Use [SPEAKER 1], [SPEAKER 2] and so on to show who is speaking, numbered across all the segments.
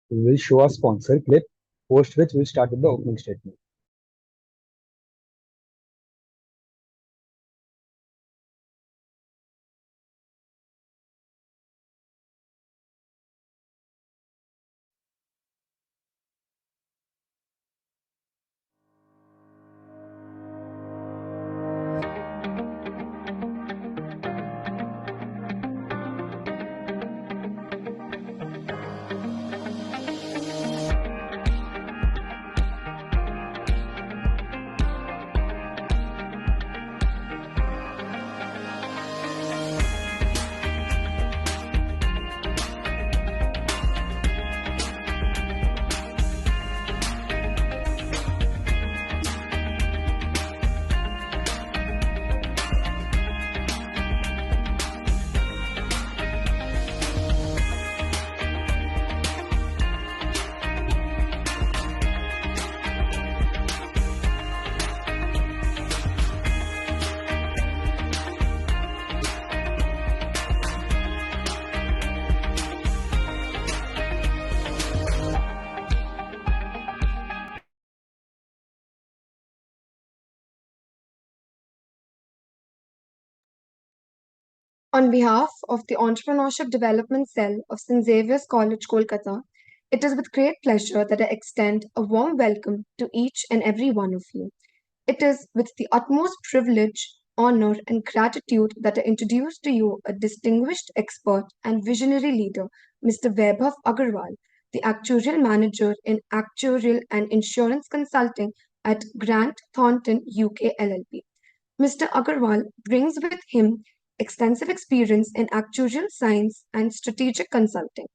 [SPEAKER 1] We will show a sponsor clip, post which we'll start with the opening statement.
[SPEAKER 2] On behalf of the Entrepreneurship Development Cell of St. Xavier's College, Kolkata, it is with great pleasure that I extend a warm welcome to each and every one of you. It is with the utmost privilege, honor, and gratitude that I introduce to you a distinguished expert and visionary leader, Mr. Vaibhav Agarwal, the Actuarial Manager in Actuarial and Insurance Consulting at Grant Thornton UK LLP. Mr. Agarwal brings with him extensive experience in actuarial science and strategic consulting.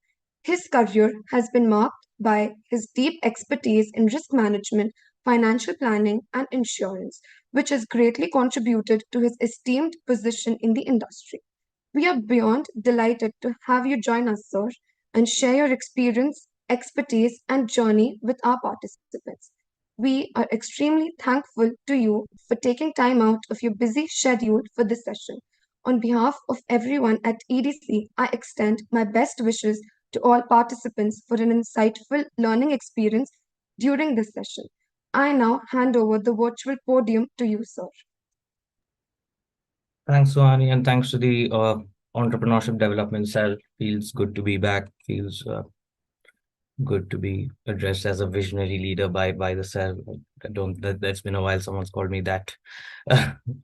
[SPEAKER 2] His career has been marked by his deep expertise in risk management, financial planning, and insurance, which has greatly contributed to his esteemed position in the industry. We are beyond delighted to have you join us, sir, and share your experience, expertise, and journey with our participants. We are extremely thankful to you for taking time out of your busy schedule for this session. On behalf of everyone at EDC, I extend my best wishes to all participants for an insightful learning experience during this session. I now hand over the virtual podium to you, sir.
[SPEAKER 3] Thanks, Suhani, and thanks to the Entrepreneurship Development Cell. Feels good to be back. Feels good to be addressed as a visionary leader by the cell. I don't. That's been a while. Someone's called me that.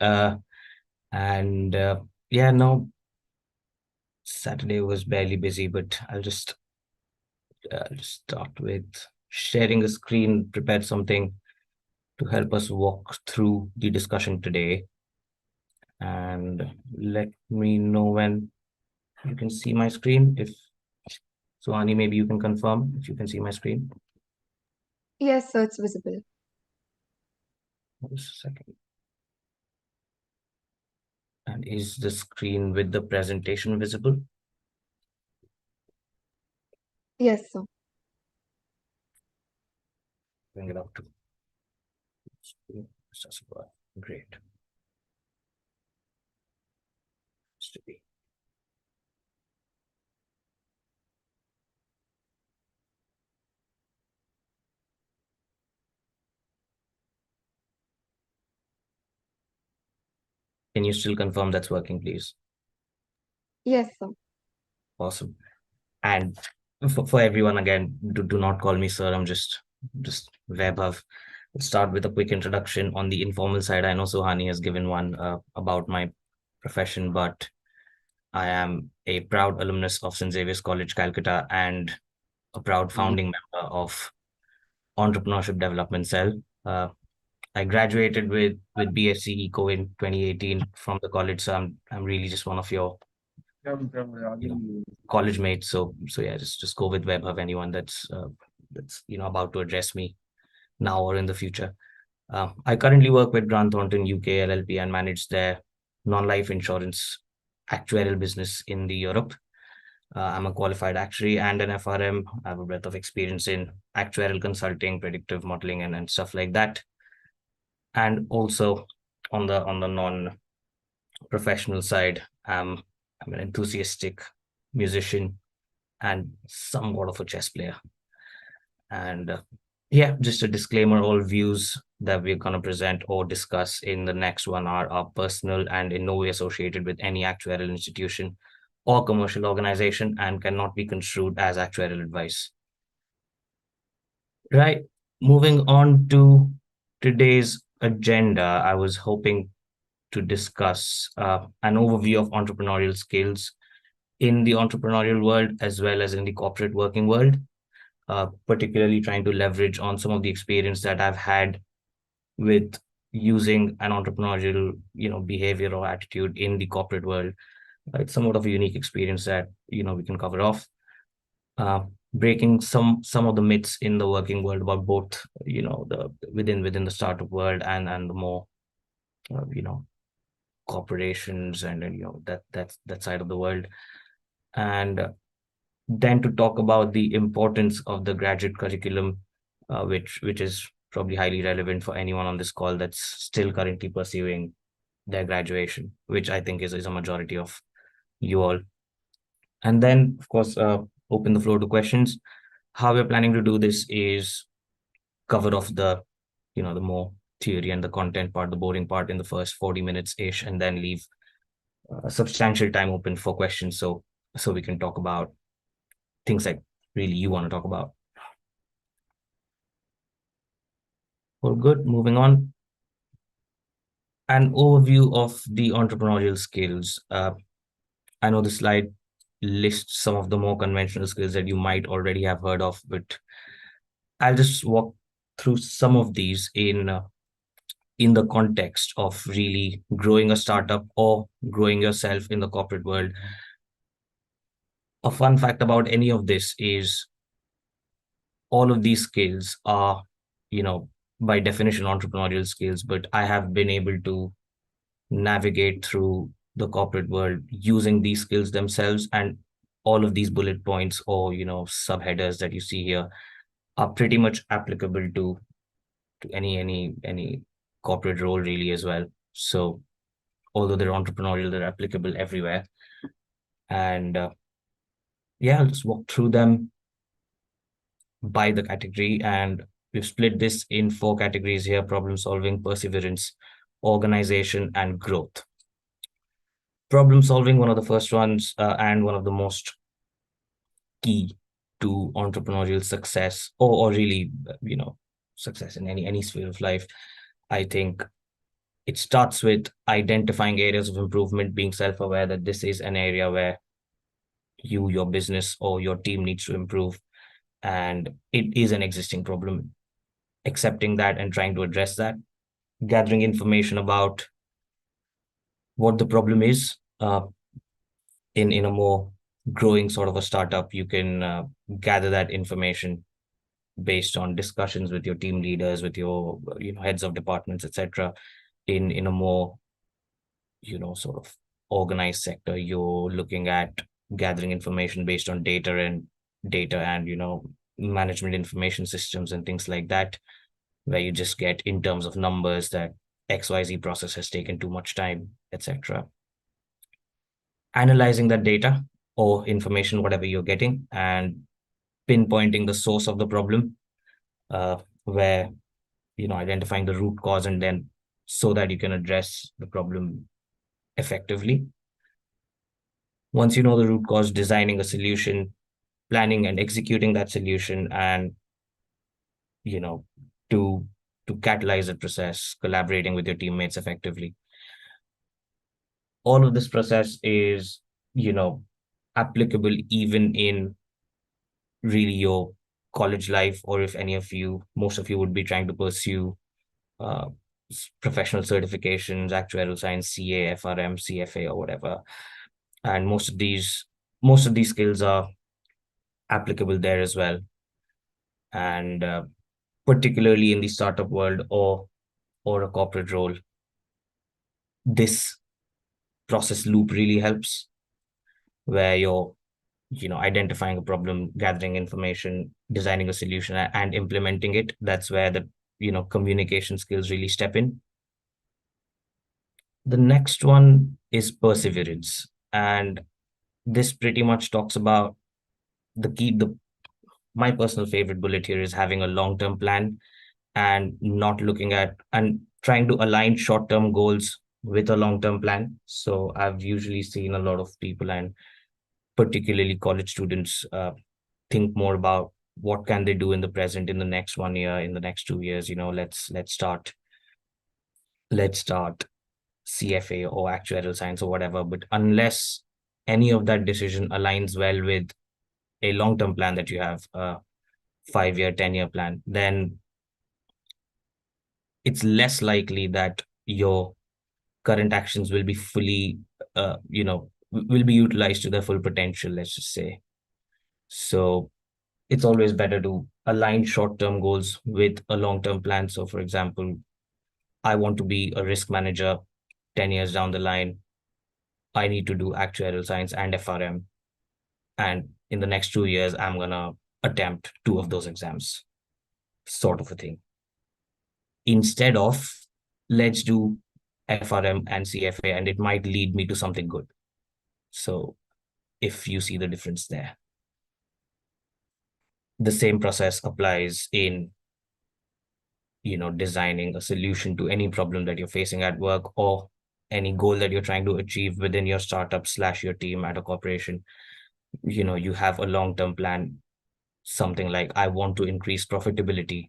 [SPEAKER 3] uh, and yeah, no, Saturday was barely busy, but I'll just start with sharing a screen. Prepared something to help us walk through the discussion today, and let me know when you can see my screen. If so, Ani, maybe you can confirm if you can see my screen.
[SPEAKER 2] Yes, sir, it's visible.
[SPEAKER 3] Just a second. And is the screen with the presentation visible?
[SPEAKER 2] Yes, sir.
[SPEAKER 3] Bring it up to great. To be. Can you still confirm that's working, please?
[SPEAKER 2] Yes, sir.
[SPEAKER 3] Awesome. And for everyone, again, do not call me sir. I'm just Vaibhav. Let's start with a quick introduction on the informal side. I know Suhani has given one about my profession, but I am a proud alumnus of St. Xavier's College, Calcutta, and a proud founding member of Entrepreneurship Development Cell. I graduated with BSc Eco in 2018 from the college, so I'm really just one of your college mates. So yeah, just go with Vaibhav. Anyone that's about to address me now or in the future. I currently work with Grant Thornton UK LLP and manage their non-life insurance actuarial business in the Europe. I'm a qualified actuary and an FRM. I have a breadth of experience in actuarial consulting, predictive modeling, and stuff like that. And also on the non-professional side, I'm an enthusiastic musician and somewhat of a chess player. And yeah, just a disclaimer, all views that we're going to present or discuss in the next 1 hour are personal and in no way associated with any actuarial institution or commercial organization and cannot be construed as actuarial advice. Right. Moving on to today's agenda, I was hoping to discuss an overview of entrepreneurial skills in the entrepreneurial world as well as in the corporate working world, particularly trying to leverage on some of the experience that I've had with using an entrepreneurial, behavior or attitude in the corporate world. It's somewhat of a unique experience that we can cover off, uh, breaking some of the myths in the working world about both, the within the startup world and the more, uh, you know, corporations and that side of the world, and then to talk about the importance of the graduate curriculum, which is probably highly relevant for anyone on this call that's still currently pursuing their graduation, which I think is a majority of you all. And then, of course, open the floor to questions. How we're planning to do this is cover off the more theory and the content part, the boring part in the first 40 minutes ish, and then leave substantial time open for questions. So we can talk about things that really you want to talk about. All good. Moving on. An overview of the entrepreneurial skills. I know the slide lists some of the more conventional skills that you might already have heard of, but I'll just walk through some of these in the context of really growing a startup or growing yourself in the corporate world. A fun fact about any of this is all of these skills are, by definition, entrepreneurial skills, but I have been able to navigate through the corporate world using these skills themselves, and all of these bullet points or subheaders that you see here are pretty much applicable to any corporate role really as well. So although they're entrepreneurial, they're applicable everywhere. And yeah, I'll just walk through them by the category, and we've split this in 4 categories here: problem solving, perseverance, organization, and growth. Problem solving, one of the first ones, and one of the most key to entrepreneurial success, or really, success in any sphere of life. I think it starts with identifying areas of improvement, being self-aware that this is an area where your business or your team needs to improve, and it is an existing problem. Accepting that and trying to address that, gathering information about what the problem is. In a more growing sort of a startup, you can gather that information based on discussions with your team leaders, with your heads of departments, etc. In a more sort of organized sector, you're looking at gathering information based on data and management information systems and things like that, where you just get in terms of numbers that XYZ process has taken too much time, etc. Analyzing that data or information, whatever you're getting, and pinpointing the source of the problem, where identifying the root cause, and then so that you can address the problem effectively. Once you know the root cause, designing a solution, planning and executing that solution, and you know to to catalyze the process, collaborating with your teammates effectively. All of this process is applicable even in really your college life, or if most of you would be trying to pursue uh, professional certifications, actuarial science, CA, FRM, CFA, or whatever. And most of these skills are applicable there as well. And particularly in the startup world or a corporate role, this process loop really helps, where you're identifying a problem, gathering information, designing a solution, and implementing it. That's where the communication skills really step in. The next one is perseverance, and this pretty much talks about the my personal favorite bullet here is having a long-term plan and not looking at and trying to align short-term goals with a long-term plan. So I've usually seen a lot of people, and particularly college students, think more about what can they do in the present, in the next 1 year, in the next 2 years. Let's start CFA or actuarial science or whatever. But unless any of that decision aligns well with a long-term plan that you have, a 5 year, 10 year plan, then it's less likely that your current actions will be fully, will be utilized to their full potential, let's just say. So it's always better to align short-term goals with a long-term plan. So, for example, I want to be a risk manager 10 years down the line. I need to do actuarial science and FRM. And in the next 2 years, I'm going to attempt two of those exams, sort of a thing. Instead of, let's do FRM and CFA, and it might lead me to something good. So if you see the difference there, the same process applies in designing a solution to any problem that you're facing at work, or any goal that you're trying to achieve within your startup slash your team at a corporation. You have a long-term plan, something like, I want to increase profitability.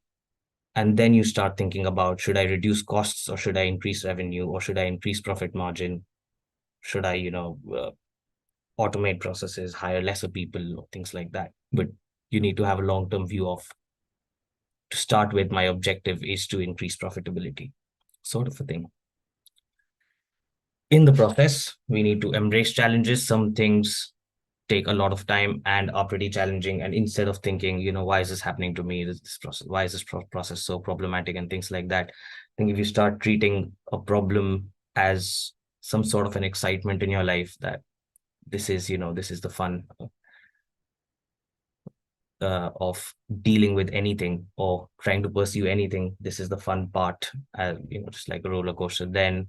[SPEAKER 3] And then you start thinking about, should I reduce costs, or should I increase revenue, or should I increase profit margin? Should I automate processes, hire lesser people, or things like that? But you need to have a long-term view of, to start with, my objective is to increase profitability, sort of a thing. In the process, we need to embrace challenges. Some things take a lot of time and are pretty challenging. And instead of thinking, why is this happening to me? This process, why is this process so problematic, and things like that? I think if you start treating a problem as some sort of an excitement in your life, that this is the fun of dealing with anything or trying to pursue anything. This is the fun part, just like a roller coaster. Then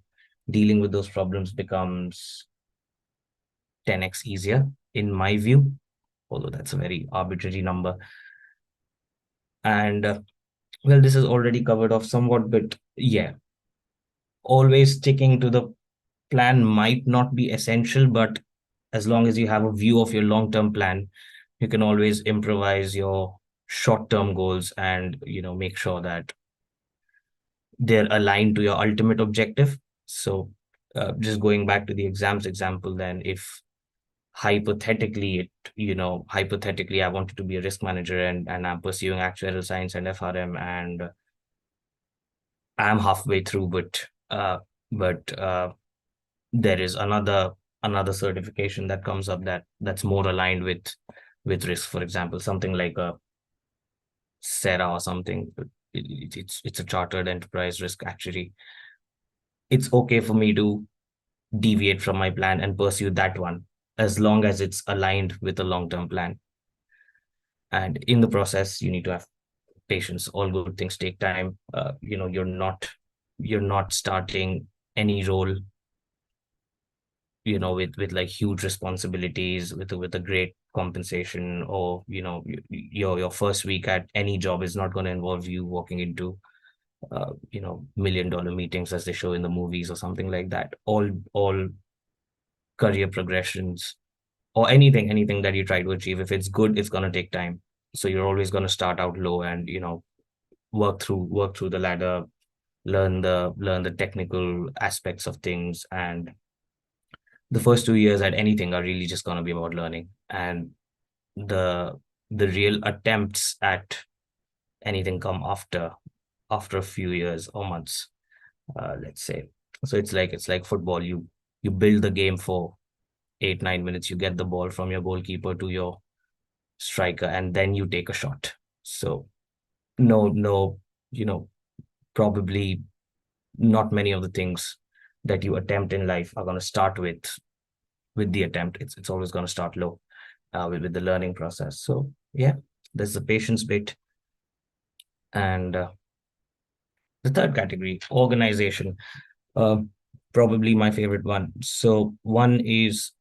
[SPEAKER 3] dealing with those problems becomes 10x easier, in my view, although that's a very arbitrary number. And well, this is already covered off somewhat, but yeah, always sticking to the plan might not be essential, but as long as you have a view of your long-term plan, you can always improvise your short-term goals and make sure that they're aligned to your ultimate objective. So just going back to the exams example, then if hypothetically I wanted to be a risk manager, and I'm pursuing actuarial science and FRM, and I'm halfway through, but there is another certification that comes up that's more aligned with risk. For example, something like a SERA or something. It's a chartered enterprise risk actuary. It's okay for me to deviate from my plan and pursue that one, as long as it's aligned with a long-term plan. And in the process, you need to have patience. All good things take time. You're not starting any role with like huge responsibilities, with a great compensation, or your first week at any job is not going to involve you walking into $1 million meetings as they show in the movies or something like that. All career progressions, or anything that you try to achieve, if it's good, it's going to take time. So you're always going to start out low, and work through the ladder, learn the technical aspects of things. And the first 2 years at anything are really just going to be about learning, and the the real attempts at anything come after a few years or months, let's say. So it's like football. You build the game for 8-9 minutes. You get the ball from your goalkeeper to your striker, and then you take a shot. So no, probably not many of the things that you attempt in life are going to start with the attempt. It's always going to start low, with the learning process. So yeah, there's the patience bit. And the third category, organization, uh, probably my favorite one. So one is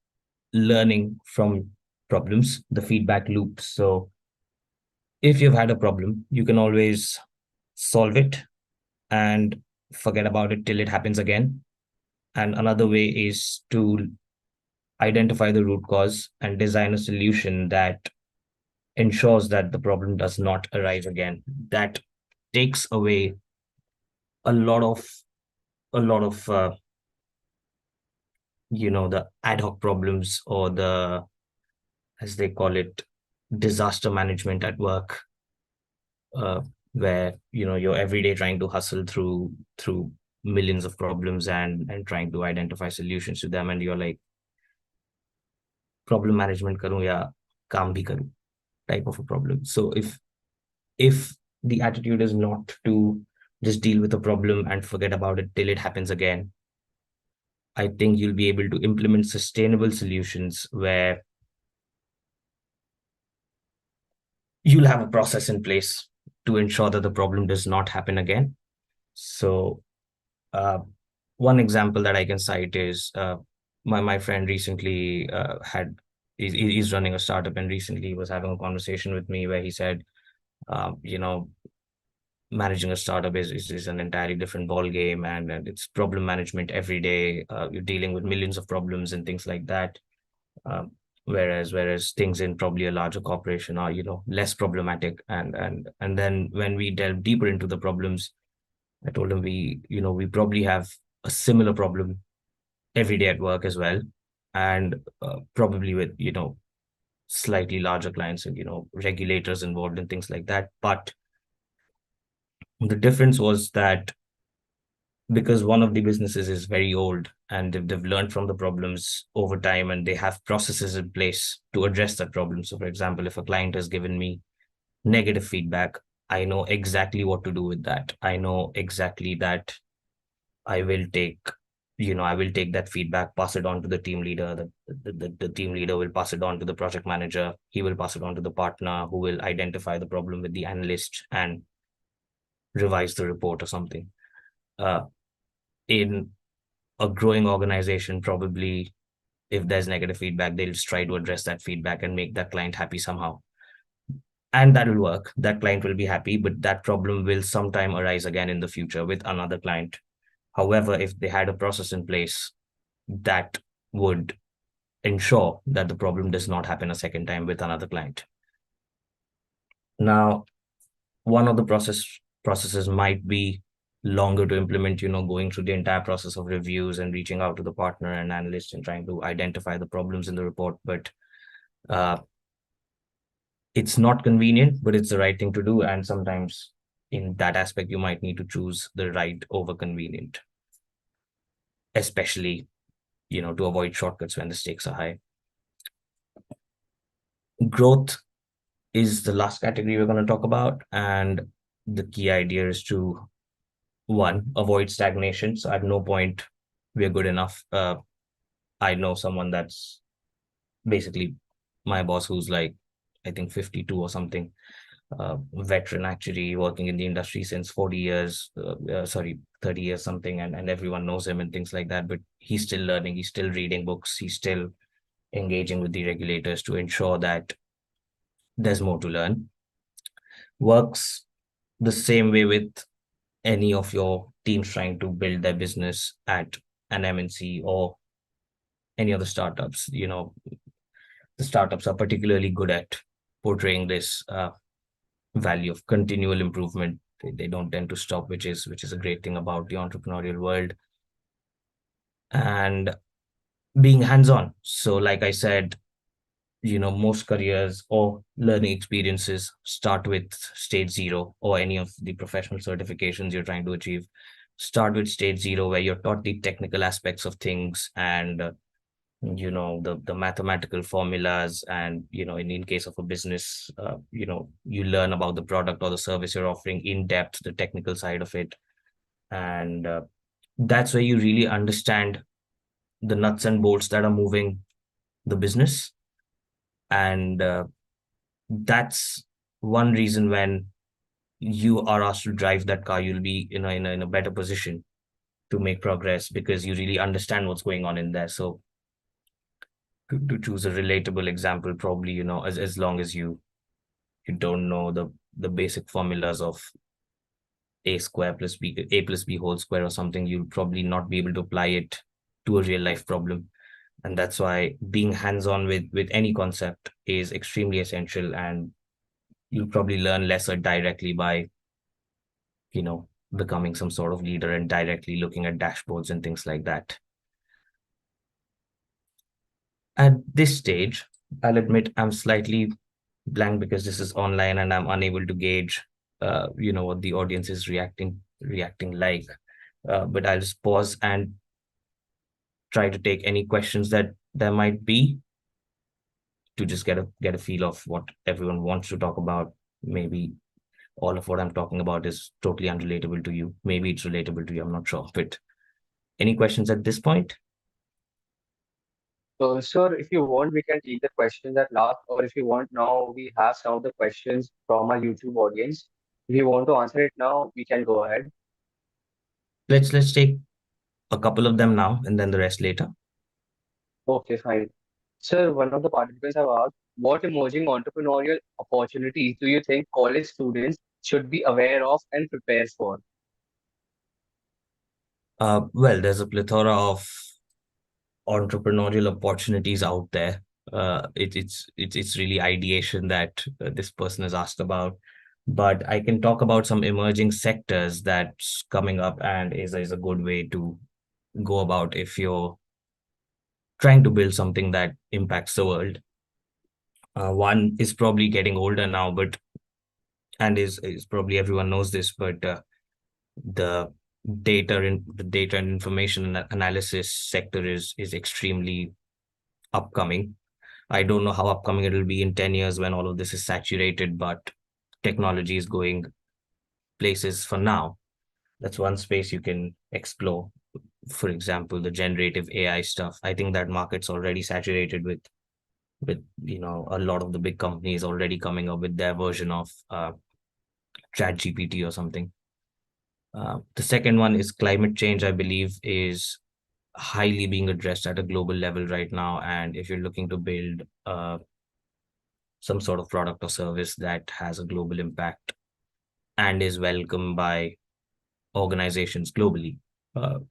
[SPEAKER 3] learning from problems, the feedback loop. So if you've had a problem, you can always solve it and forget about it till it happens again. And another way is to identify the root cause and design a solution that ensures that the problem does not arise again. That takes away a lot of the ad hoc problems, or the, as they call it, disaster management at work, uh, where you're every day trying to hustle through millions of problems and trying to identify solutions to them, and you're like, problem management करूं या काम भी करूं type of a problem. So if the attitude is not to just deal with a problem and forget about it till it happens again, I think you'll be able to implement sustainable solutions where you'll have a process in place to ensure that the problem does not happen again. So, one example that I can cite is, my friend recently he's running a startup, and recently was having a conversation with me where he said, um, you know, managing a startup is an entirely different ball game, and it's problem management every day. You're dealing with millions of problems and things like that. Um, whereas things in probably a larger corporation are less problematic, and then when we delve deeper into the problems, I told him we probably have a similar problem every day at work as well, and probably with slightly larger clients and regulators involved and things like that. But the difference was that because one of the businesses is very old, and they've learned from the problems over time, and they have processes in place to address that problem. So for example, if a client has given me negative feedback, I know exactly what to do with that. I know exactly that I will take I will take that feedback, pass it on to the team leader. The team leader will pass it on to the project manager. He will pass it on to the partner, who will identify the problem with the analyst and revise the report or something. In a growing organization, probably if there's negative feedback, they'll just try to address that feedback and make that client happy somehow. And that will work. That client will be happy, but that problem will sometime arise again in the future with another client. However, if they had a process in place that would ensure that the problem does not happen a second time with another client. Now, one of the processes might be longer to implement, going through the entire process of reviews and reaching out to the partner and analyst and trying to identify the problems in the report. But uh, it's not convenient, but it's the right thing to do. And sometimes in that aspect, you might need to choose the right over convenient, especially, to avoid shortcuts when the stakes are high. Growth is the last category we're going to talk about. And the key idea is to, one, avoid stagnation. So at no point we're good enough. I know someone that's basically my boss, who's like, I think 52 or something, veteran actually, working in the industry since 40 years, 30 years something, and everyone knows him and things like that. But he's still learning, he's still reading books, he's still engaging with the regulators to ensure that there's more to learn. Works the same way with any of your teams trying to build their business at an MNC or any other startups. The startups are particularly good at portraying this value of continual improvement. They don't tend to stop, which is a great thing about the entrepreneurial world. And being hands-on. So like I said, most careers or learning experiences start with stage zero, or any of the professional certifications you're trying to achieve start with stage zero, where you're taught the technical aspects of things, and the mathematical formulas, and in case of a business, you learn about the product or the service you're offering in depth, the technical side of it. And that's where you really understand the nuts and bolts that are moving the business. And that's one reason when you are asked to drive that car, you'll be in a better position to make progress, because you really understand what's going on in there. So to choose a relatable example, probably, as long as you you don't know the basic formulas of a plus b whole square or something, you'll probably not be able to apply it to a real life problem. And that's why being hands-on with any concept is extremely essential, and you'll probably learn lesser directly by, becoming some sort of leader and directly looking at dashboards and things like that. At this stage, I'll admit I'm slightly blank because this is online and I'm unable to gauge, what the audience is reacting like. But I'll just pause and try to take any questions that there might be, to just get a feel of what everyone wants to talk about. Maybe all of what I'm talking about is totally unrelatable to you. Maybe it's relatable to you. I'm not sure. But any questions at this point?
[SPEAKER 1] So, sir, if you want, we can take the questions at last, or if you want now, we have some of the questions from our YouTube audience. If you want to answer it now, we can go ahead.
[SPEAKER 3] Let's take a couple of them now and then the rest later.
[SPEAKER 1] Okay, fine. Sir, one of the participants have asked, what emerging entrepreneurial opportunities do you think college students should be aware of and prepare for?
[SPEAKER 3] Well, there's a plethora of entrepreneurial opportunities out there. It's really ideation that this person has asked about, but I can talk about some emerging sectors that's coming up and is a good way to go about if you're trying to build something that impacts the world. One is probably getting older now, but and is probably everyone knows this, but the the data and information analysis sector is extremely upcoming. I don't know how upcoming it will be in 10 years when all of this is saturated, but technology is going places for now. That's one space you can explore. For example, the generative AI stuff. I think that market's already saturated with a lot of the big companies already coming up with their version of chat GPT or something. The second one is climate change, I believe, is highly being addressed at a global level right now. And if you're looking to build some sort of product or service that has a global impact and is welcomed by organizations globally,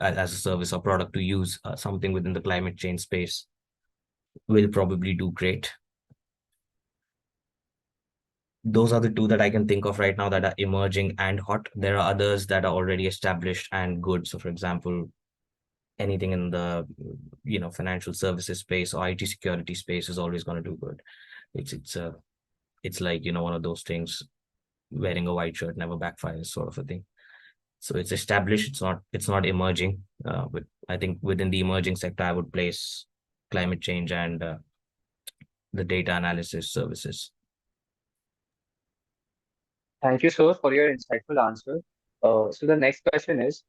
[SPEAKER 3] as a service or product to use, something within the climate change space will probably do great. Those are the two that I can think of right now that are emerging and hot. There are others that are already established and good. So, for example, anything in the financial services space or IT security space is always going to do good. It's like one of those things, wearing a white shirt never backfires, sort of a thing. So it's established. It's not emerging. But I think within the emerging sector, I would place climate change and the data analysis services.
[SPEAKER 1] Thank you, sir, for your insightful answer. So the next question is,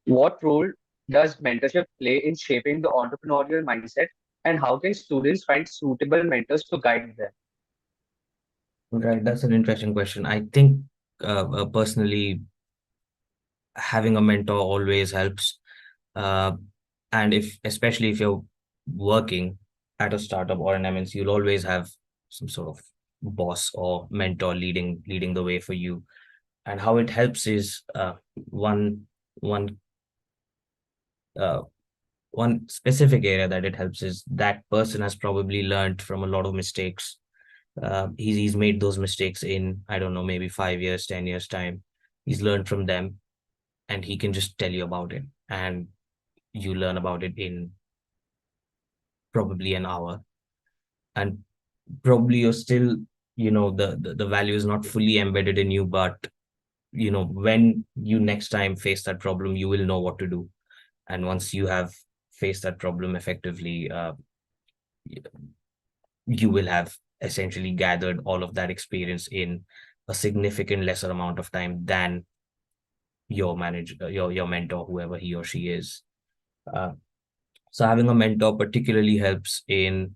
[SPEAKER 1] what role does mentorship play in shaping the entrepreneurial mindset, and how can students find suitable mentors to guide them?
[SPEAKER 3] Right, that's an interesting question. I think personally, having a mentor always helps. Uh, and especially if you're working at a startup or an MNC, you'll always have some sort of boss or mentor leading the way for you. And how it helps is one one uh, one specific area that it helps is that person has probably learned from a lot of mistakes. He's made those mistakes in, I don't know, maybe 5 years, 10 years time. He's learned from them, and he can just tell you about it, and you learn about it in probably an hour. And probably you're still, the value is not fully embedded in you, but when you next time face that problem, you will know what to do. And once you have faced that problem effectively, you will have essentially gathered all of that experience in a significant lesser amount of time than your manager, your mentor, whoever he or she is. uh, so having a mentor particularly helps in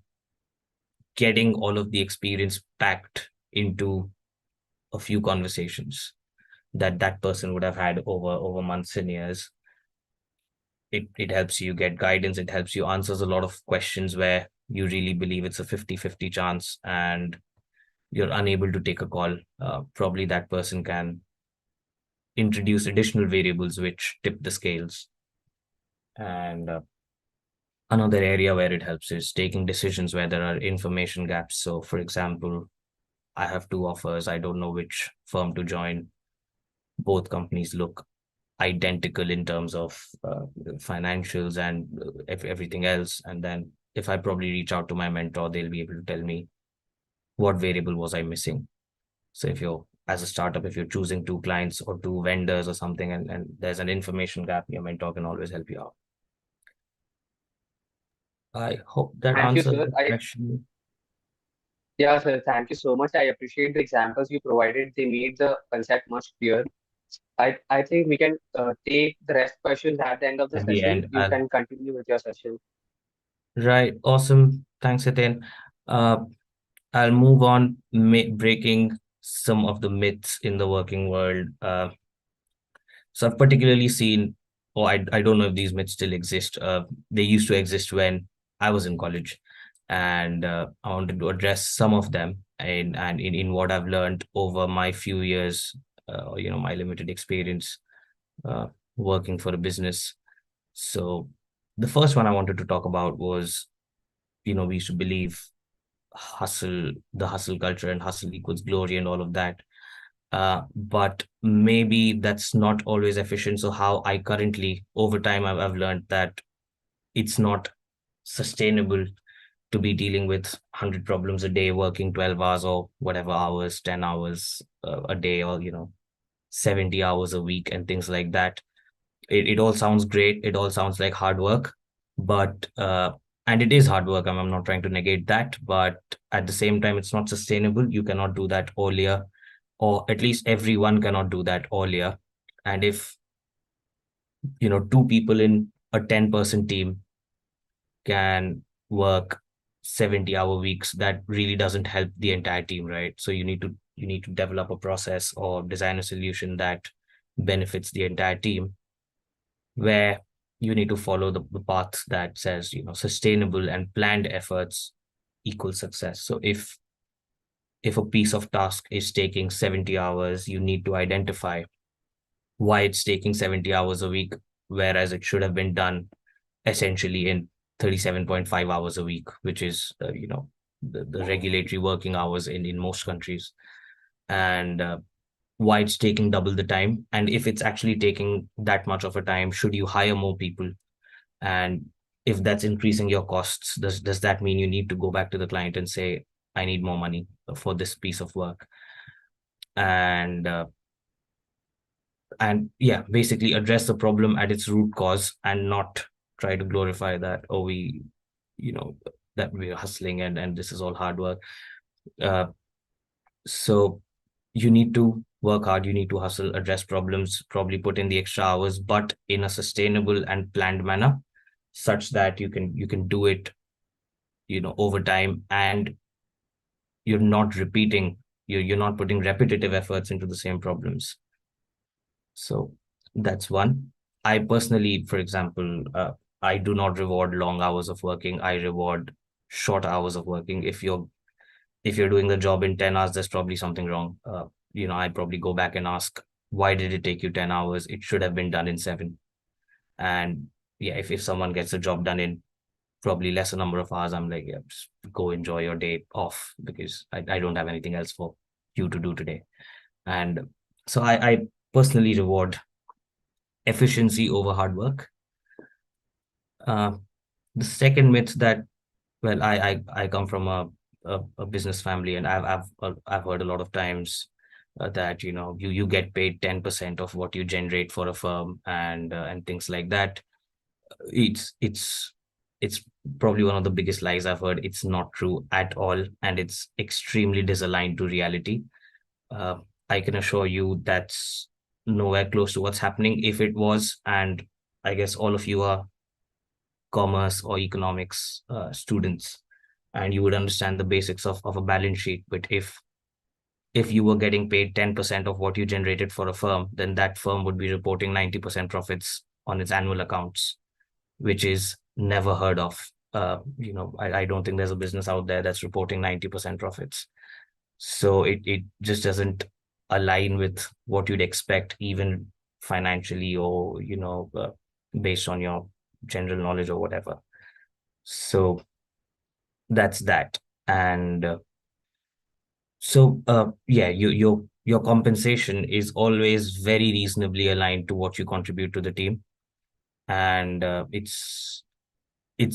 [SPEAKER 3] getting all of the experience packed into a few conversations that person would have had over months and years. It helps you get guidance. It helps you answers a lot of questions where you really believe it's a 50-50 chance, and you're unable to take a call, probably that person can introduce additional variables which tip the scales. And another area where it helps is taking decisions where there are information gaps. So, for example, I have two offers. I don't know which firm to join. Both companies look identical in terms of financials and everything else. And then if I probably reach out to my mentor, they'll be able to tell me what variable was I missing. So if you're as a startup, if you're choosing two clients or two vendors or something, and there's an information gap, your mentor can always help you out. I hope that
[SPEAKER 1] Thank you,
[SPEAKER 3] answers
[SPEAKER 1] sir.
[SPEAKER 3] the question.
[SPEAKER 1] Yeah, sir. Thank you so much. I appreciate the examples you provided. They made the concept much clear. I think we can take the rest questions at the end of the
[SPEAKER 3] At the
[SPEAKER 1] session.
[SPEAKER 3] end,
[SPEAKER 1] You can continue with your session.
[SPEAKER 3] right. Awesome. Thanks, Etienne. Uh, I'll move on, breaking some of the myths in the working world. So I've particularly seen, or I don't know if these myths still exist. They used to exist when I was in college, and I wanted to address some of them and in what I've learned over my few years, my limited experience uh, working for a business. So the first one I wanted to talk about was, we used to believe the hustle culture and hustle equals glory and all of that. But maybe that's not always efficient. So how I currently, over time, I've learned that it's not sustainable to be dealing with 100 problems a day, working 12 hours or whatever hours, 10 hours a day, or 70 hours a week and things like that. It all sounds great. It all sounds like hard work, but and it is hard work. I'm not trying to negate that, but at the same time, it's not sustainable. You cannot do that all year, or at least everyone cannot do that all year. And if two people in a 10-person team can work 70-hour weeks, that really doesn't help the entire team, right? So you need to develop a process or design a solution that benefits the entire team, where you need to follow the path that says sustainable and planned efforts equal success. So if a piece of task is taking 70 hours, you need to identify why it's taking 70 hours a week, whereas it should have been done essentially in 37.5 hours a week, which is the regulatory working hours in most countries. And why it's taking double the time, and if it's actually taking that much of a time, should you hire more people? And if that's increasing your costs, does that mean you need to go back to the client and say, I need more money for this piece of work? And yeah, basically address the problem at its root cause and not try to glorify that, oh, you know that we're hustling and this is all hard work. uh, so you need to work hard, you need to hustle, address problems, probably put in the extra hours, but in a sustainable and planned manner, such that you can do it over time, and you're not repeating, you're not putting repetitive efforts into the same problems. So that's one. I personally, for example, I do not reward long hours of working. I reward short hours of working. If you're doing the job in 10 hours, there's probably something wrong. I'd probably go back and ask, why did it take you 10 hours? It should have been done in 7. And yeah, if someone gets a job done in probably lesser number of hours, I'm like, yeah, just go enjoy your day off, because I don't have anything else for you to do today. And so I personally reward efficiency over hard work. Uh, the second myth that, well, I come from a business family, and I've heard a lot of times that you get paid 10% of what you generate for a firm, and things like that. It's probably one of the biggest lies I've heard. It's not true at all, and it's extremely disaligned to reality. Uh, I can assure you that's nowhere close to what's happening. If it was, and I guess all of you are commerce or economics students, and you would understand the basics of a balance sheet. But if you were getting paid 10% of what you generated for a firm, then that firm would be reporting 90% profits on its annual accounts, which is never heard of. I don't think there's a business out there that's reporting 90% profits. So it just doesn't align with what you'd expect, even financially, or based on your general knowledge or whatever. So that's that. And yeah, your compensation is always very reasonably aligned to what you contribute to the team, and it's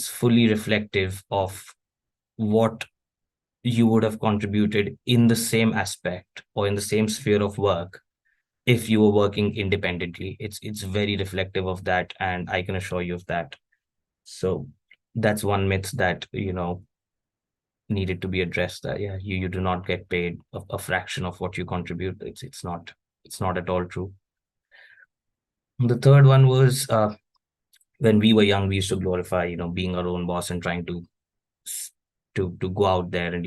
[SPEAKER 3] fully reflective of what you would have contributed in the same aspect or in the same sphere of work if you were working independently. It's very reflective of that, and I can assure you of that. So that's one myth that needed to be addressed, that yeah, you do not get paid a fraction of what you contribute. It's not at all true. The third one was, when we were young, we used to glorify being our own boss and trying to go out there and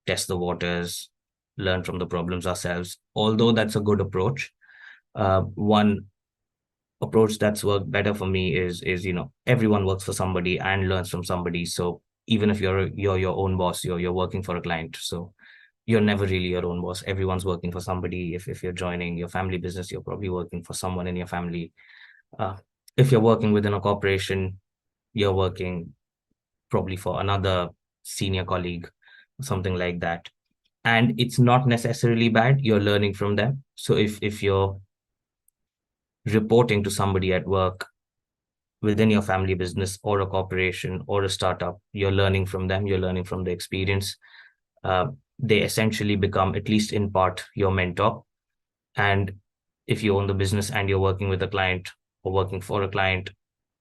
[SPEAKER 3] test the waters, learn from the problems ourselves. Although that's a good approach, one approach that's worked better for me is everyone works for somebody and learns from somebody. So even if you're your own boss, you're working for a client. So you're never really your own boss. Everyone's working for somebody. If you're joining your family business, you're probably working for someone in your family. uh, if you're working within a corporation, you're working probably for another senior colleague, something like that. And it's not necessarily bad. You're learning from them. So if you're reporting to somebody at work within your family business or a corporation or a startup, you're learning from them, you're learning from the experience. uh, they essentially become, at least in part, your mentor. And if you own the business and you're working with a client or working for a client,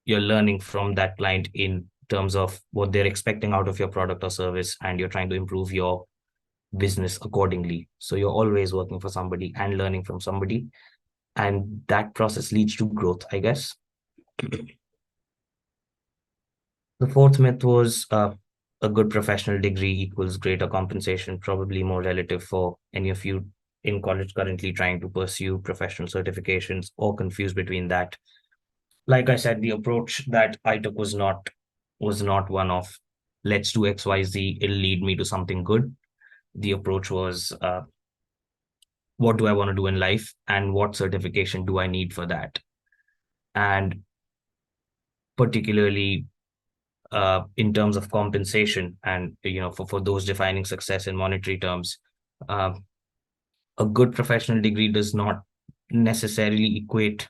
[SPEAKER 3] you're learning from that client in terms of what they're expecting out of your product or service, and you're trying to improve your business accordingly. So you're always working for somebody and learning from somebody, and that process leads to growth, I guess. The fourth myth was, a good professional degree equals greater compensation, probably more relative for any of you in college currently trying to pursue professional certifications or confused between that. Like I said, the approach that I took was not one of let's do XYZ, it'll lead me to something good. The approach was, what do I want to do in life and what certification do I need for that? And particularly, in terms of compensation, and for those defining success in monetary terms, uh, a good professional degree does not necessarily equate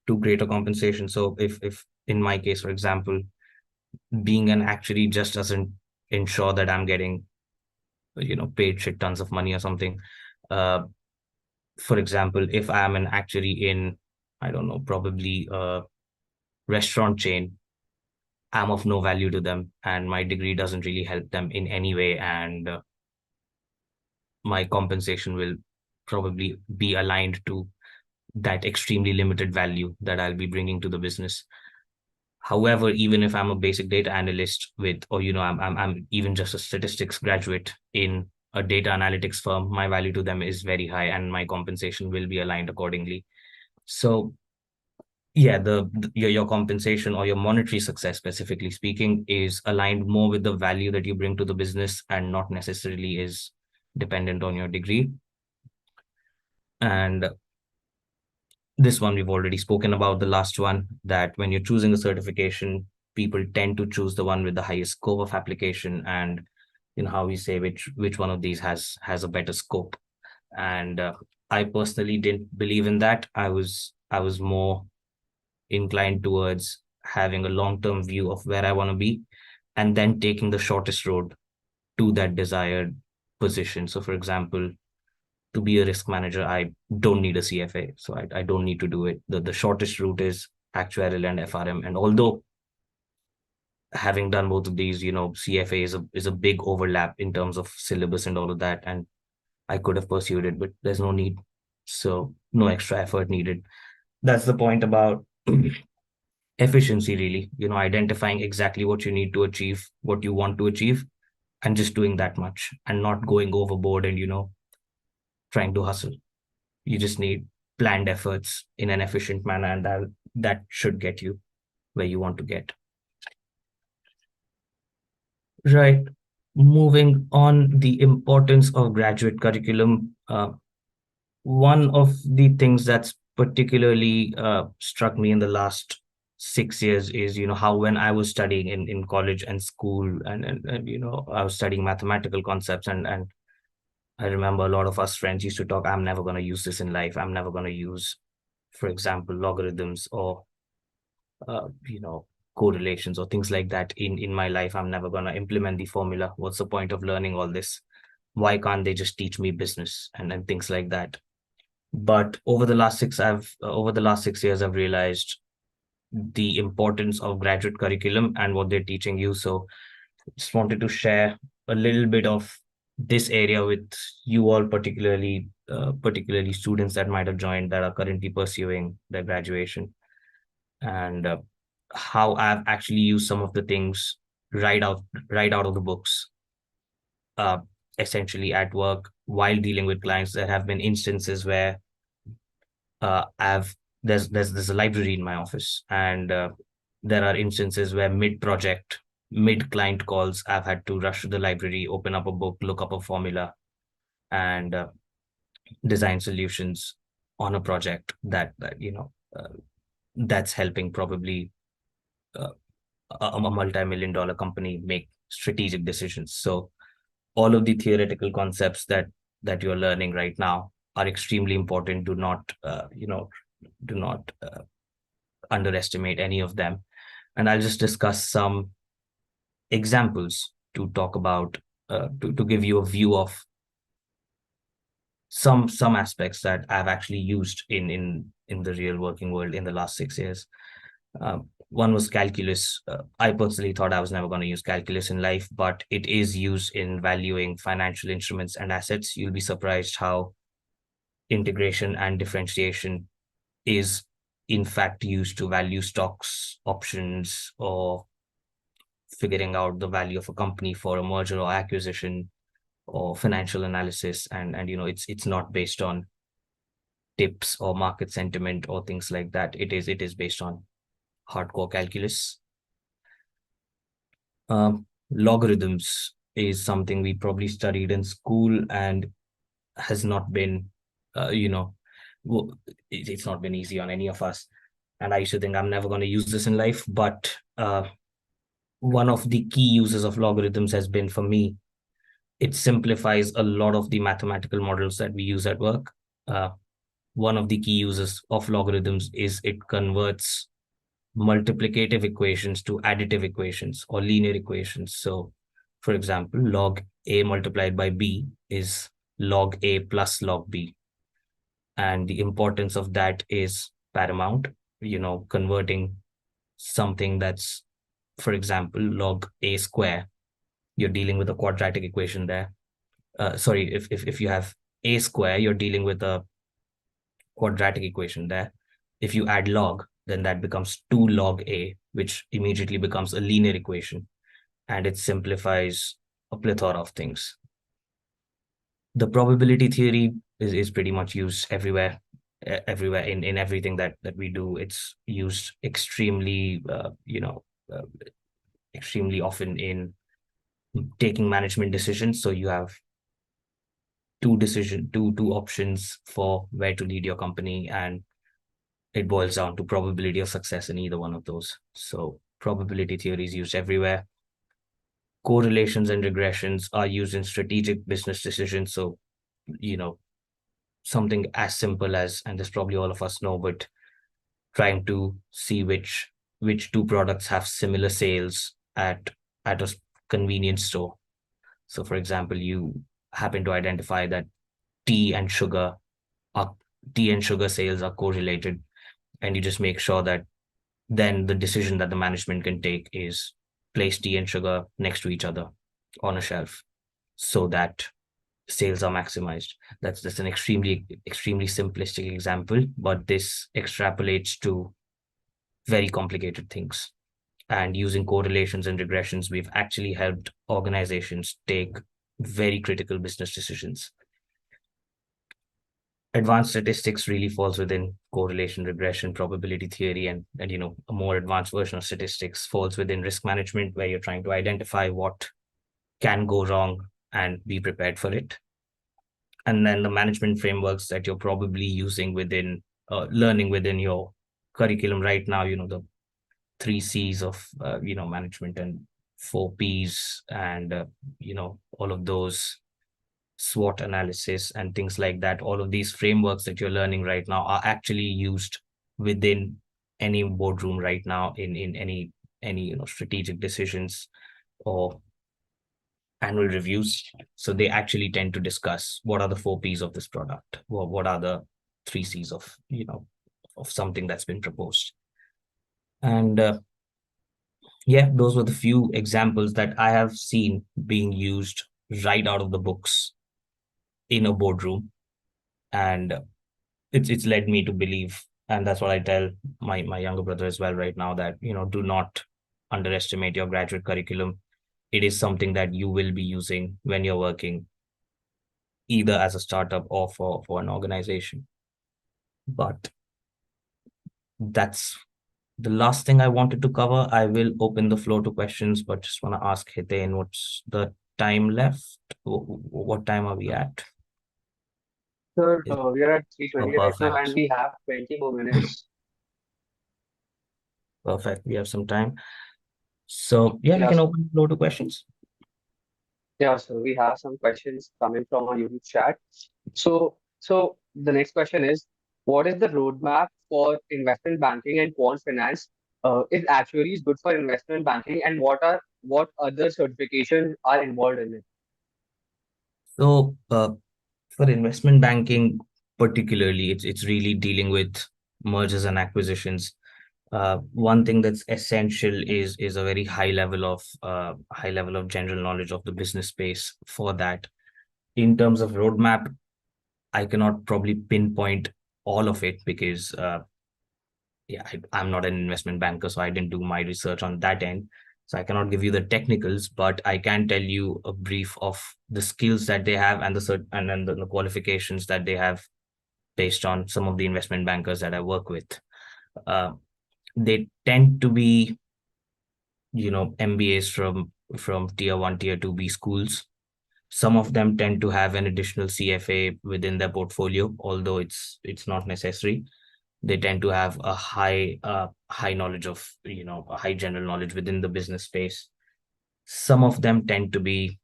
[SPEAKER 3] to greater compensation. So if in my case, for example, being an actuary just doesn't ensure that I'm getting paid shit tons of money or something. uh, for example, if I'm an actuary in, I don't know, probably a restaurant chain, I'm of no value to them, and my degree doesn't really help them in any way, and my compensation will probably be aligned to that extremely limited value that I'll be bringing to the business. However, even if I'm a basic data analyst with, or I'm even just a statistics graduate in a data analytics firm, my value to them is very high, and my compensation will be aligned accordingly. So yeah, your compensation or your monetary success, specifically speaking, is aligned more with the value that you bring to the business and not necessarily is dependent on your degree. And this one we've already spoken about, the last one, that when you're choosing a certification, people tend to choose the one with the highest scope of application, and how we say which one of these has a better scope. And I personally didn't believe in that. I was more inclined towards having a long-term view of where I want to be, and then taking the shortest road to that desired position. So for example, to be a risk manager, I don't need a CFA. So I don't need to do it. The shortest route is actuarial and FRM. And although having done both of these, CFA is a big overlap in terms of syllabus and all of that. And I could have pursued it, but there's no need. So no extra effort needed. That's the point about efficiency, really. Identifying exactly what you need to achieve, what you want to achieve, and just doing that much and not going overboard and, trying to hustle. You just need planned efforts in an efficient manner, and that should get you where you want to get. Right. moving on, the importance of graduate curriculum. One of the things that's particularly struck me in the last 6 years is, how when I was studying in college and school, and I was studying mathematical concepts, and I remember a lot of us friends used to talk, I'm never going to use this in life. I'm never going to use, for example, logarithms or you know correlations or things like that in my life. I'm never going to implement the formula. What's the point of learning all this? Why can't they just teach me business and things like that? But over the last 6 years, I've realized the importance of graduate curriculum and what they're teaching you. So just wanted to share a little bit of this area with you all, particularly students that might have joined that are currently pursuing their graduation, and how I've actually used some of the things right out right out of the books, uh, essentially at work while dealing with clients. There have been instances where I've there's a library in my office, and there are instances where mid project, mid client calls, I've had to rush to the library, open up a book, look up a formula, and design solutions on a project that's helping probably uh, a multi-million-dollar company make strategic decisions. So all of the theoretical concepts that you're learning right now are extremely important. Do not underestimate any of them. And I'll just discuss some examples to talk about, to give you a view of some aspects that I've actually used in the real working world in the last 6 years. One was calculus. I personally thought I was never going to use calculus in life, but it is used in valuing financial instruments and assets. You'll be surprised how integration and differentiation is in fact used to value stocks, options, or figuring out the value of a company for a merger or acquisition or financial analysis. And it's not based on tips or market sentiment or things like that. It is based on hardcore calculus. Logarithms is something we probably studied in school and has not been, uh, you know, it's not been easy on any of us. And I used to think I'm never going to use this in life. But one of the key uses of logarithms has been, for me, it simplifies a lot of the mathematical models that we use at work. Uh, One of the key uses of logarithms is it converts multiplicative equations to additive equations or linear equations. So, for example, log A multiplied by B is log A plus log B. And the importance of that is paramount. Converting something that's, for example, log A square, you're dealing with a quadratic equation there. Sorry, if you have A square, you're dealing with a quadratic equation there. If you add log, then that becomes 2 log A, which immediately becomes a linear equation, and it simplifies a plethora of things. The probability theory is pretty much used everywhere, in everything that we do. It's used extremely often in taking management decisions. So you have two options for where to lead your company, and it boils down to probability of success in either one of those. So probability theory is used everywhere. Correlations and regressions are used in strategic business decisions. So, something as simple as, and this probably all of us know, but trying to see which two products have similar sales at a convenience store. So, for example, you happen to identify that tea and sugar tea and sugar sales are correlated, and you just make sure that then the decision that the management can take is place tea and sugar next to each other on a shelf so that sales are maximized. That's an extremely simplistic example, but this extrapolates to very complicated things. And using correlations and regressions, we've actually helped organizations take very critical business decisions. Advanced statistics really falls within correlation, regression, probability theory, and a more advanced version of statistics falls within risk management, where you're trying to identify what can go wrong and be prepared for it. And then the management frameworks that you're probably using within learning within your curriculum right now, the three C's of management and four P's and all of those SWOT analysis and things like that. All of these frameworks that you're learning right now are actually used within any boardroom right now in any strategic decisions or annual reviews. So they actually tend to discuss what are the four P's of this product, what are the three C's of of something that's been proposed. And yeah, those were the few examples that I have seen being used right out of the books in a boardroom. And it's led me to believe, and that's what I tell my younger brother as well right now, that do not underestimate your graduate curriculum. It is something that you will be using when you're working either as a startup or for an organization. But that's the last thing I wanted to cover. I will open the floor to questions, but just want to ask Hiten, what's the time left? What time are we at?
[SPEAKER 1] Sir,
[SPEAKER 3] Is-
[SPEAKER 1] we are at
[SPEAKER 3] Oh,
[SPEAKER 1] 3:20 right now, and
[SPEAKER 3] perfect.
[SPEAKER 1] we have 20 more minutes.
[SPEAKER 3] Perfect. We have some time. So yeah, we
[SPEAKER 1] Yeah,
[SPEAKER 3] can
[SPEAKER 1] sir.
[SPEAKER 3] open the floor to questions.
[SPEAKER 1] Yeah, so we have some questions coming from our YouTube chat. So the next question is, what is the roadmap for investment banking and quant finance? Is actuaries good for investment banking, and what other certifications are involved in it?
[SPEAKER 3] So for investment banking, particularly, it's really dealing with mergers and acquisitions. One thing that's essential is a very high level of general knowledge of the business space for that. In terms of roadmap, I cannot probably pinpoint all of it because yeah, I'm not an investment banker, so I didn't do my research on that end. So I cannot give you the technicals, but I can tell you a brief of the skills that they have and and then the qualifications that they have based on some of the investment bankers that I work with. Uh, they tend to be, MBAs from tier one, tier two B schools. Some of them tend to have an additional CFA within their portfolio, although it's not necessary. They tend to have a high knowledge of a high general knowledge within the business space. Some of them tend to be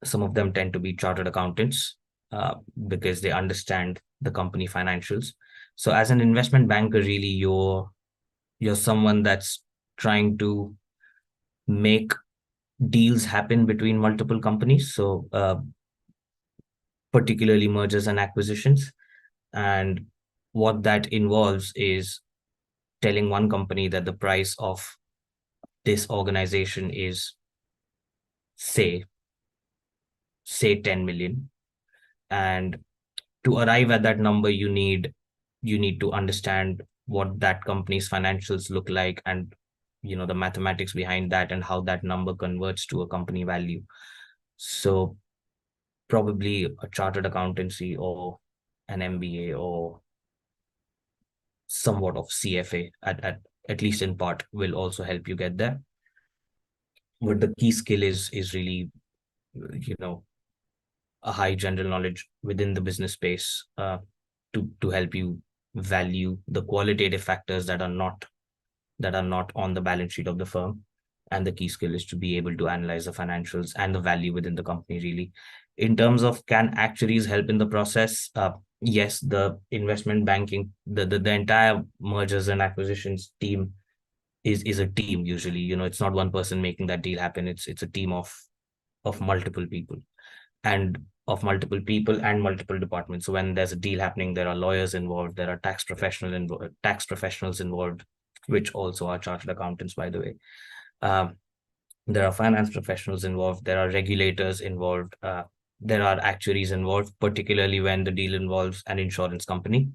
[SPEAKER 3] chartered accountants because they understand the company financials. So as an investment banker, really you're someone that's trying to make deals happen between multiple companies, so particularly mergers and acquisitions. And what that involves is telling one company that the price of this organization is say 10 million, and to arrive at that number you need to understand what that company's financials look like, and the mathematics behind that and how that number converts to a company value. So probably a chartered accountancy or an MBA or somewhat of CFA at least in part will also help you get there. But the key skill is really you know a high general knowledge within the business space to help you value the qualitative factors that are not on the balance sheet of the firm. And the key skill is to be able to analyze the financials and the value within the company, really. In terms of, can actuaries help in the process? Yes, the investment banking, the entire mergers and acquisitions team is a team usually. It's not one person making that deal happen. It's a team of multiple people and multiple departments. So when there's a deal happening, there are lawyers involved, there are tax professionals involved, which also are chartered accountants, by the way. Um, there are finance professionals involved, there are regulators involved, there are actuaries involved, particularly when the deal involves an insurance company.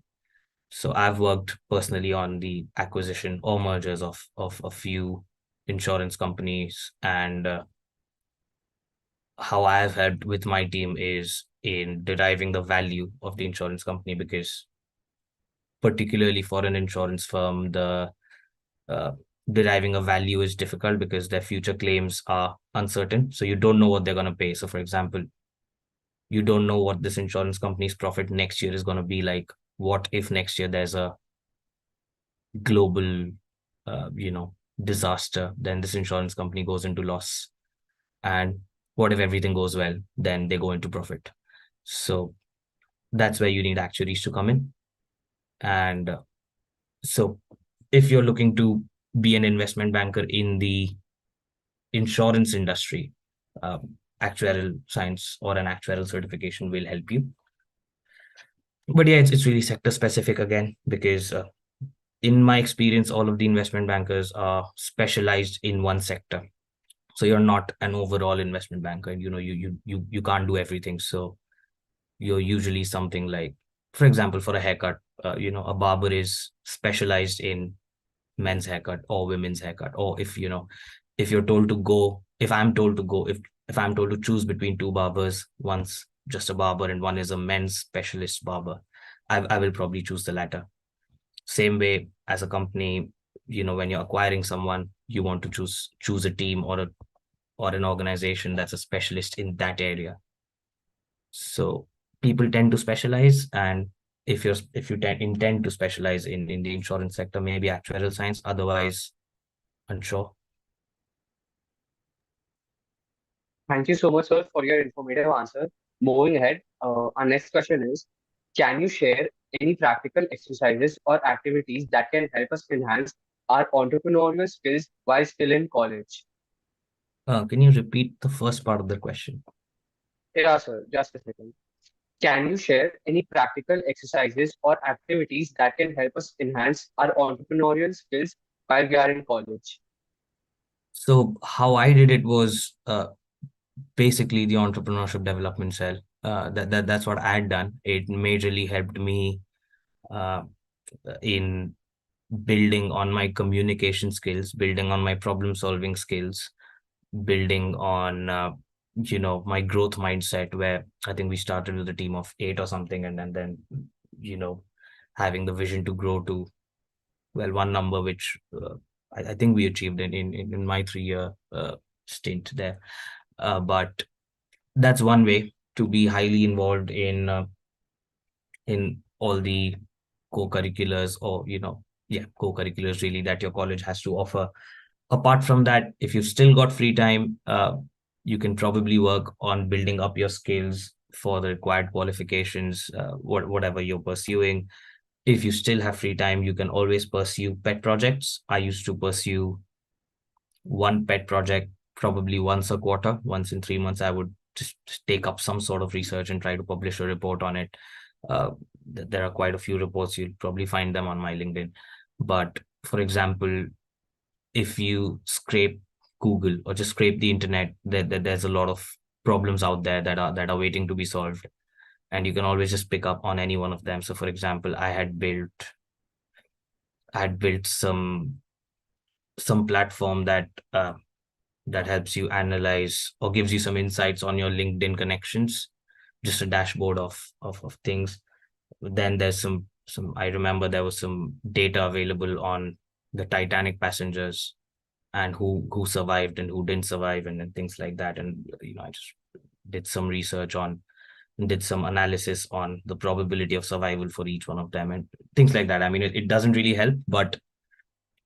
[SPEAKER 3] So I've worked personally on the acquisition or mergers of a few insurance companies, and how I've had with my team is in deriving the value of the insurance company, because particularly for an insurance firm, uh, deriving a value is difficult because their future claims are uncertain. So you don't know what they're going to pay. So, for example, you don't know what this insurance company's profit next year is going to be like. What if next year there's a global, disaster? Then this insurance company goes into loss. And what if everything goes well? Then they go into profit. So that's where you need actuaries to come in. And so if you're looking to be an investment banker in the insurance industry, actuarial science or an actuarial certification will help you. But yeah, it's really sector specific again, because in my experience, all of the investment bankers are specialized in one sector. So you're not an overall investment banker. You can't do everything. So you're usually something like, for example, for a haircut, a barber is specialized in men's haircut or women's haircut. Or if you're told to go, if I'm told to go, if I'm told to choose between two barbers, one's just a barber and one is a men's specialist barber, I will probably choose the latter. Same way as a company, when you're acquiring someone, you want to choose a team or an organization that's a specialist in that area. So people tend to specialize, and if you intend to specialize in the insurance sector, maybe actuarial science, otherwise unsure.
[SPEAKER 1] Thank you so much, sir, for your informative answer. Moving ahead, our next question is, can you share any practical exercises or activities that can help us enhance our entrepreneurial skills while still in college?
[SPEAKER 3] Can you repeat the first part of the question?
[SPEAKER 1] Yeah, sir, just a second. Can you share any practical exercises or activities that can help us enhance our entrepreneurial skills while we are in college?
[SPEAKER 3] So how I did it was basically the entrepreneurship development cell. That's what I had done. It majorly helped me uh, in building on my communication skills, building on my problem solving skills, building on my growth mindset, where I think we started with a team of 8 or something, and then you know having the vision to grow to, well, one number which I think we achieved in my 3 year stint there. But that's one way to be highly involved in all the co-curriculars, or co-curriculars really that your college has to offer. Apart from that, if you've still got free time, you can probably work on building up your skills for the required qualifications, whatever you're pursuing. If you still have free time, you can always pursue pet projects. I used to pursue one pet project probably once a quarter. Once in 3 months, I would just take up some sort of research and try to publish a report on it. uh, there are quite a few reports. You'll probably find them on my LinkedIn. But for example, if you scrape Google or just scrape the internet, there's a lot of problems out there that are waiting to be solved, and you can always just pick up on any one of them. So, for example, I had built some platform that helps you analyze or gives you some insights on your LinkedIn connections, just a dashboard of things. Then there's some I remember there was some data available on the Titanic passengers and who survived and who didn't survive, and things like that. And I just did some research on did some analysis on the probability of survival for each one of them and things like that. I mean, it doesn't really help, but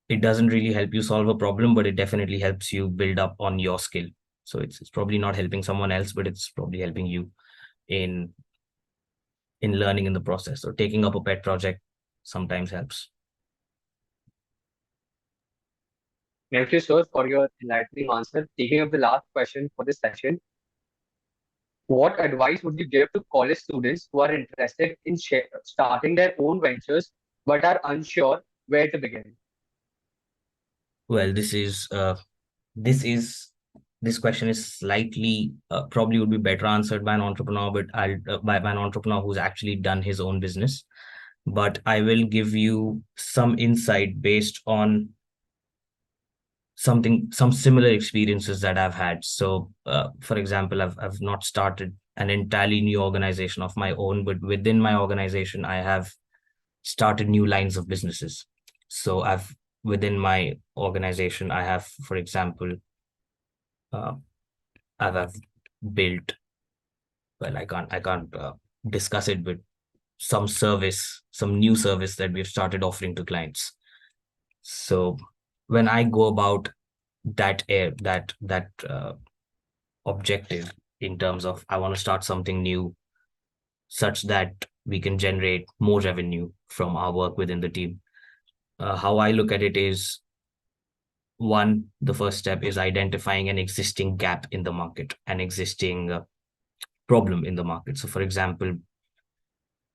[SPEAKER 3] it doesn't really help you solve a problem, but it definitely helps you build up on your skill. So it's probably not helping someone else, but it's probably helping you in learning in the process. Or taking up a pet project sometimes helps.
[SPEAKER 1] Thank you, sir, for your enlightening answer. Taking up the last question for this session, what advice would you give to college students who are interested in starting their own ventures but are unsure where to begin?
[SPEAKER 3] Well, this is this question is slightly probably would be better answered by an entrepreneur, but by an entrepreneur who's actually done his own business. But I will give you some insight based on some similar experiences that I've had. So, for example, I've not started an entirely new organization of my own, but within my organization, I have started new lines of businesses. So within my organization, I have, for example, uh, I've built, well, I can't discuss it, but some new service that we've started offering to clients. So when I go about that objective in terms of I want to start something new such that we can generate more revenue from our work within the team. How I look at it is, one, the first step is identifying an existing gap in the market, an existing problem in the market. So, for example,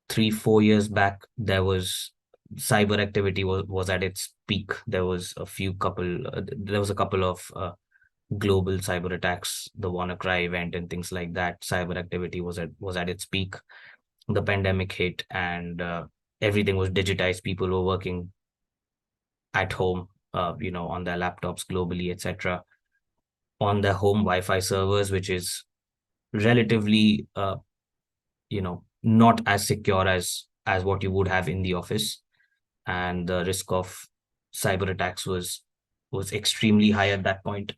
[SPEAKER 3] 3 4 years back, cyber activity was at its peak. There was a couple of global cyber attacks, the WannaCry event and things like that. Cyber activity was at its peak. The pandemic hit, and everything was digitized. People were working at home, on their laptops globally, etc., on their home Wi-Fi servers, which is relatively, not as secure as what you would have in the office, and the risk of cyber attacks was extremely high at that point.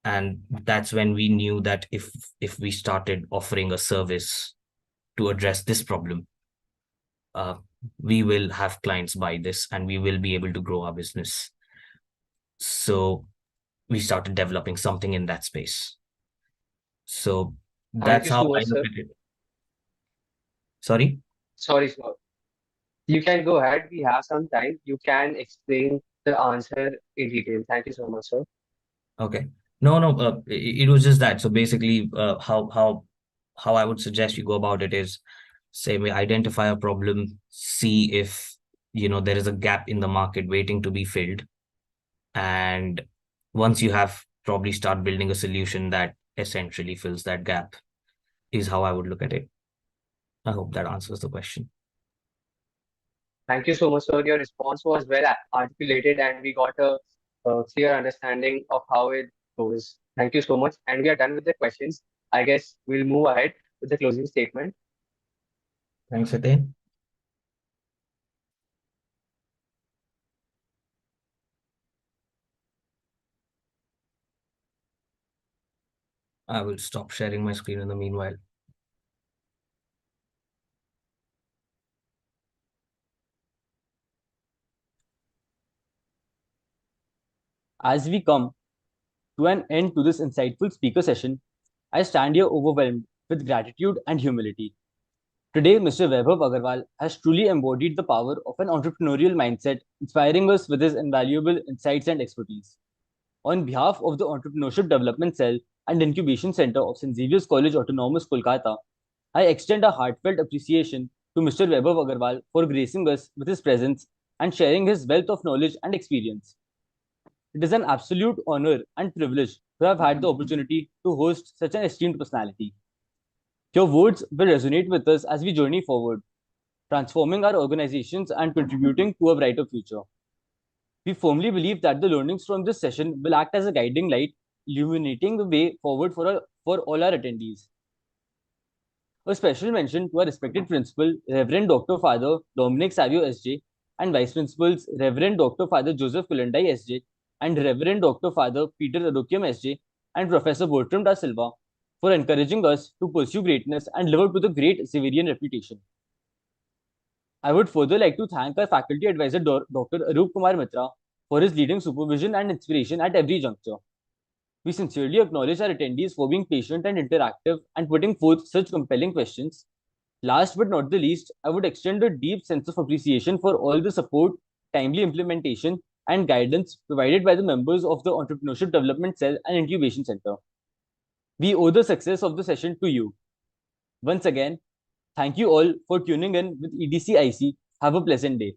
[SPEAKER 3] And that's when we knew that if we started offering a service to address this problem, uh, we will have clients buy this and we will be able to grow our business. So we started developing something in that space. So
[SPEAKER 1] Thank
[SPEAKER 3] that's
[SPEAKER 1] you
[SPEAKER 3] how
[SPEAKER 1] so
[SPEAKER 3] I
[SPEAKER 1] much,
[SPEAKER 3] look
[SPEAKER 1] sir.
[SPEAKER 3] at it. Sorry.
[SPEAKER 1] Sorry, sir. You can go ahead. We have some time. You can explain the answer in detail. Thank you so much, sir.
[SPEAKER 3] Okay. No, no. It was just that. So basically, how I would suggest you go about it is, say, we identify a problem, see if there is a gap in the market waiting to be filled, and once you have, probably start building a solution that essentially fills that gap. Is how I would look at it. I hope that answers the question.
[SPEAKER 1] Thank you so much, sir. Your response was well articulated, and we got a clear understanding of how it goes. Thank you so much. And we are done with the questions. I guess we'll move ahead with the closing statement.
[SPEAKER 3] Thanks, Atin. I will stop sharing my screen in the meanwhile.
[SPEAKER 4] As we come to an end to this insightful speaker session, I stand here overwhelmed with gratitude and humility. Today, Mr. Vaibhav Agarwal has truly embodied the power of an entrepreneurial mindset, inspiring us with his invaluable insights and expertise. On behalf of the Entrepreneurship Development Cell and Incubation Center of St. Xavier's College Autonomous, Kolkata, I extend a heartfelt appreciation to Mr. Vaibhav Agarwal for gracing us with his presence and sharing his wealth of knowledge and experience. It is an absolute honor and privilege to have had the opportunity to host such an esteemed personality. Your words will resonate with us as we journey forward, transforming our organizations and contributing to a brighter future. We firmly believe that the learnings from this session will act as a guiding light, illuminating the way forward for all our attendees. A special mention to our respected principal, Reverend Dr. Father Dominic Savio SJ, and Vice Principals, Reverend Dr. Father Joseph Kulandai SJ, and Reverend Dr. Father Peter Adokiam SJ, and Professor Bertram da Silva, for encouraging us to pursue greatness and live up to the great Xaverian reputation. I would further like to thank our faculty advisor, Dr. Arup Kumar Mitra, for his leading supervision and inspiration at every juncture. We sincerely acknowledge our attendees for being patient and interactive and putting forth such compelling questions. Last but not the least, I would extend a deep sense of appreciation for all the support, timely implementation, and guidance provided by the members of the Entrepreneurship Development Cell and Incubation Center. We owe the success of the session to you. Once again, thank you all for tuning in with EDC IC. Have a pleasant day.